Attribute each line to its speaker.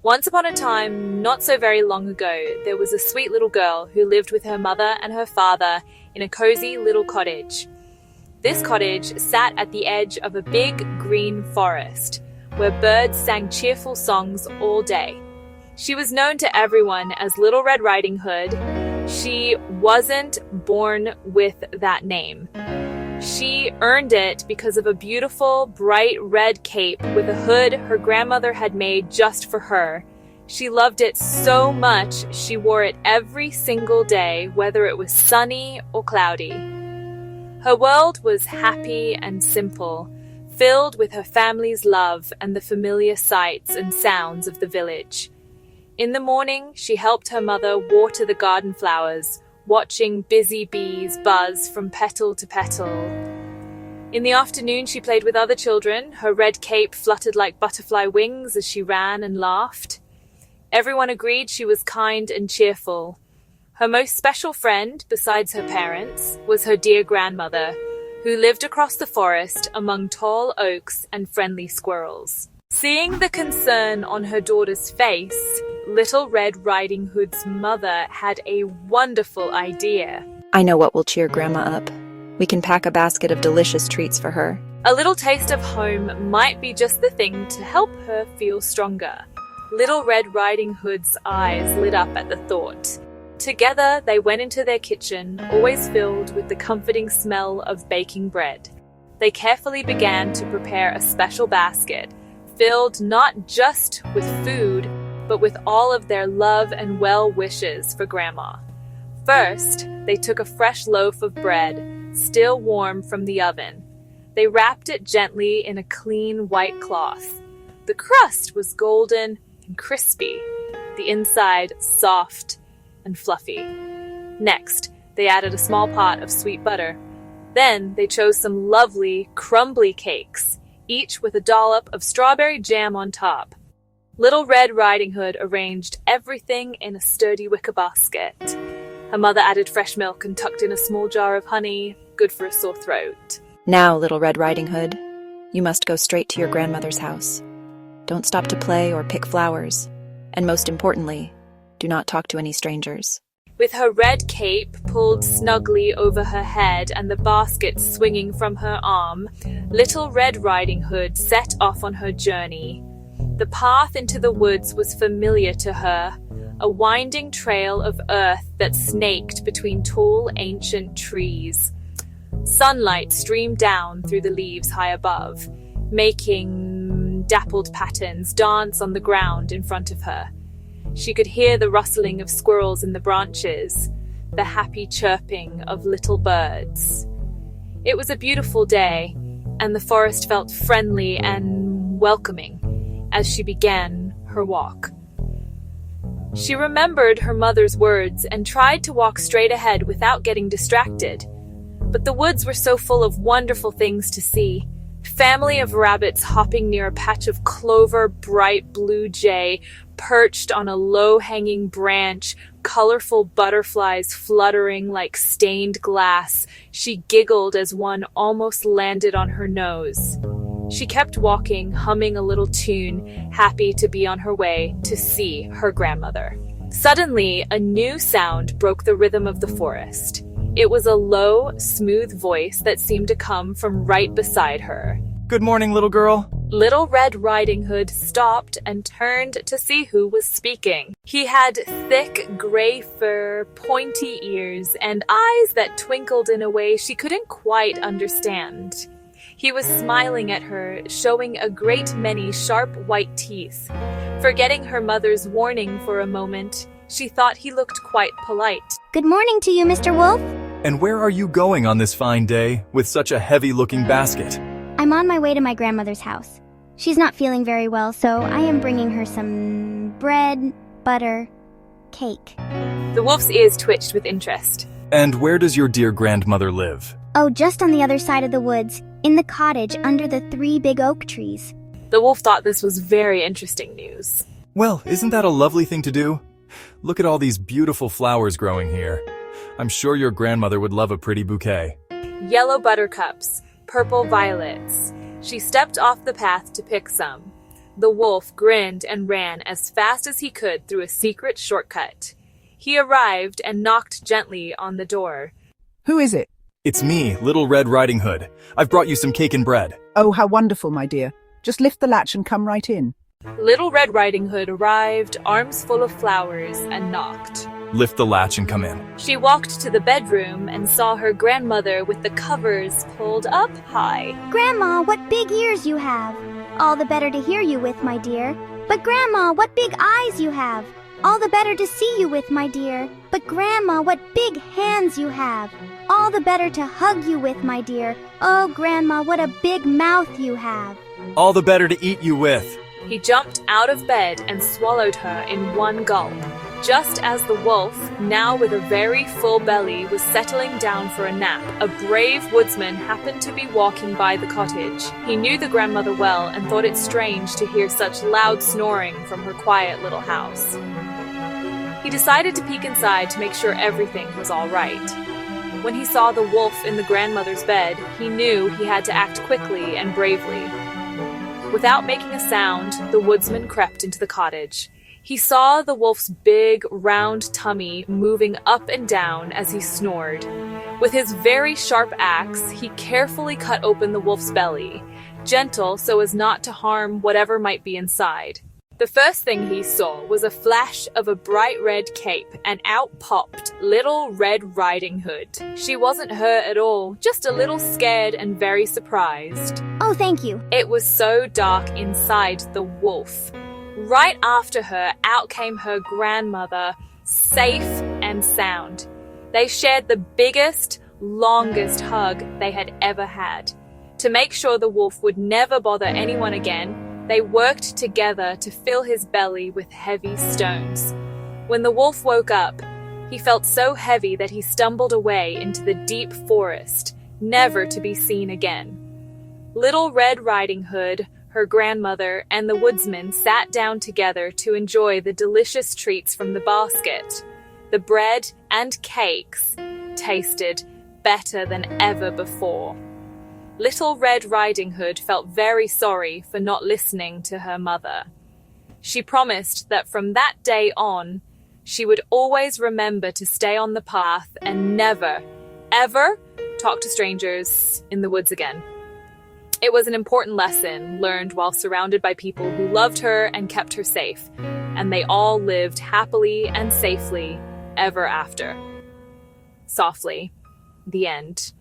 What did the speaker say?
Speaker 1: Once upon a time, not so very long ago, there was a sweet little girl who lived with her mother and her father in a cozy little cottage. This cottage sat at the edge of a big green forest, where birds sang cheerful songs all day. She was known to everyone as Little Red Riding Hood. She wasn't born with that name. She earned it because of a beautiful, bright red cape with a hood her grandmother had made just for her. She loved it so much she wore it every single day, whether it was sunny or cloudy. Her world was happy and simple, filled with her family's love and the familiar sights and sounds of the village. In the morning, she helped her mother water the garden flowers, watching busy bees buzz from petal to petal. In the afternoon, she played with other children. Her red cape fluttered like butterfly wings as she ran and laughed. Everyone agreed she was kind and cheerful. Her most special friend, besides her parents, was her dear grandmother, who lived across the forest among tall oaks and friendly squirrels. Seeing the concern on her daughter's face, Little Red Riding Hood's mother had a wonderful idea.
Speaker 2: I know what will cheer Grandma up. We can pack a basket of delicious treats for her.
Speaker 1: A little taste of home might be just the thing to help her feel stronger. Little Red Riding Hood's eyes lit up at the thought. Together, they went into their kitchen, always filled with the comforting smell of baking bread. They carefully began to prepare a special basket, filled not just with food, but with all of their love and well wishes for Grandma. First, they took a fresh loaf of bread, still warm from the oven. They wrapped it gently in a clean white cloth. The crust was golden and crispy, the inside soft and fluffy. Next, they added a small pot of sweet butter. Then they chose some lovely, crumbly cakes, each with a dollop of strawberry jam on top. Little Red Riding Hood arranged everything in a sturdy wicker basket. Her mother added fresh milk and tucked in a small jar of honey, good for a sore throat.
Speaker 2: Now, Little Red Riding Hood, you must go straight to your grandmother's house. Don't stop to play or pick flowers. And most importantly, do not talk to any strangers.
Speaker 1: With her red cape pulled snugly over her head and the basket swinging from her arm, Little Red Riding Hood set off on her journey. The path into the woods was familiar to her, a winding trail of earth that snaked between tall, ancient trees. Sunlight streamed down through the leaves high above, making dappled patterns dance on the ground in front of her. She could hear the rustling of squirrels in the branches, the happy chirping of little birds. It was a beautiful day, and the forest felt friendly and welcoming as she began her walk. She remembered her mother's words and tried to walk straight ahead without getting distracted. But the woods were so full of wonderful things to see. Family of rabbits hopping near a patch of clover, bright blue jay perched on a low-hanging branch, colorful butterflies fluttering like stained glass. She giggled as one almost landed on her nose. She kept walking, humming a little tune, happy to be on her way to see her grandmother. Suddenly, a new sound broke the rhythm of the forest. It was a low, smooth voice that seemed to come from right beside her.
Speaker 3: Good morning, little girl.
Speaker 1: Little Red Riding Hood stopped and turned to see who was speaking. He had thick gray fur, pointy ears, and eyes that twinkled in a way she couldn't quite understand. He was smiling at her, showing a great many sharp white teeth. Forgetting her mother's warning for a moment, she thought he looked quite polite.
Speaker 4: Good morning to you, Mr. Wolf.
Speaker 3: And where are you going on this fine day with such a heavy-looking basket?
Speaker 4: I'm on my way to my grandmother's house. She's not feeling very well, so I am bringing her some bread, butter, cake.
Speaker 1: The wolf's ears twitched with interest.
Speaker 3: And where does your dear grandmother live?
Speaker 4: Oh, just on the other side of the woods, in the cottage under the 3 big oak trees.
Speaker 1: The wolf thought this was very interesting news.
Speaker 3: Well, isn't that a lovely thing to do? Look at all these beautiful flowers growing here. I'm sure your grandmother would love a pretty bouquet.
Speaker 1: Yellow buttercups, purple violets. She stepped off the path to pick some. The wolf grinned and ran as fast as he could through a secret shortcut. He arrived and knocked gently on the door.
Speaker 5: Who is it?
Speaker 3: It's me, Little Red Riding Hood. I've brought you some cake and bread.
Speaker 5: Oh, how wonderful, my dear. Just lift the latch and come right in.
Speaker 1: Little Red Riding Hood arrived, arms full of flowers, and knocked.
Speaker 3: Lift the latch and come in.
Speaker 1: She walked to the bedroom and saw her grandmother with the covers pulled up high.
Speaker 4: Grandma, what big ears you have. All the better to hear you with, my dear. But Grandma, what big eyes you have. All the better to see you with, my dear. But Grandma, what big hands you have. All the better to hug you with, my dear. Oh, Grandma, what a big mouth you have.
Speaker 3: All the better to eat you with.
Speaker 1: He jumped out of bed and swallowed her in one gulp. Just as the wolf, now with a very full belly, was settling down for a nap, a brave woodsman happened to be walking by the cottage. He knew the grandmother well and thought it strange to hear such loud snoring from her quiet little house. He decided to peek inside to make sure everything was all right. When he saw the wolf in the grandmother's bed, he knew he had to act quickly and bravely. Without making a sound, the woodsman crept into the cottage. He saw the wolf's big, round tummy moving up and down as he snored. With his very sharp axe, he carefully cut open the wolf's belly, gentle so as not to harm whatever might be inside. The first thing he saw was a flash of a bright red cape, and out popped Little Red Riding Hood. She wasn't hurt at all, just a little scared and very surprised.
Speaker 4: Oh, thank you.
Speaker 1: It was so dark inside the wolf. Right after her, out came her grandmother, safe and sound. They shared the biggest, longest hug they had ever had. To make sure the wolf would never bother anyone again, they worked together to fill his belly with heavy stones. When the wolf woke up, he felt so heavy that he stumbled away into the deep forest, never to be seen again. Little Red Riding Hood, her grandmother, and the woodsman sat down together to enjoy the delicious treats from the basket. The bread and cakes tasted better than ever before. Little Red Riding Hood felt very sorry for not listening to her mother. She promised that from that day on, she would always remember to stay on the path and never, ever talk to strangers in the woods again. It was an important lesson learned while surrounded by people who loved her and kept her safe, and they all lived happily and safely ever after. Softly, the end.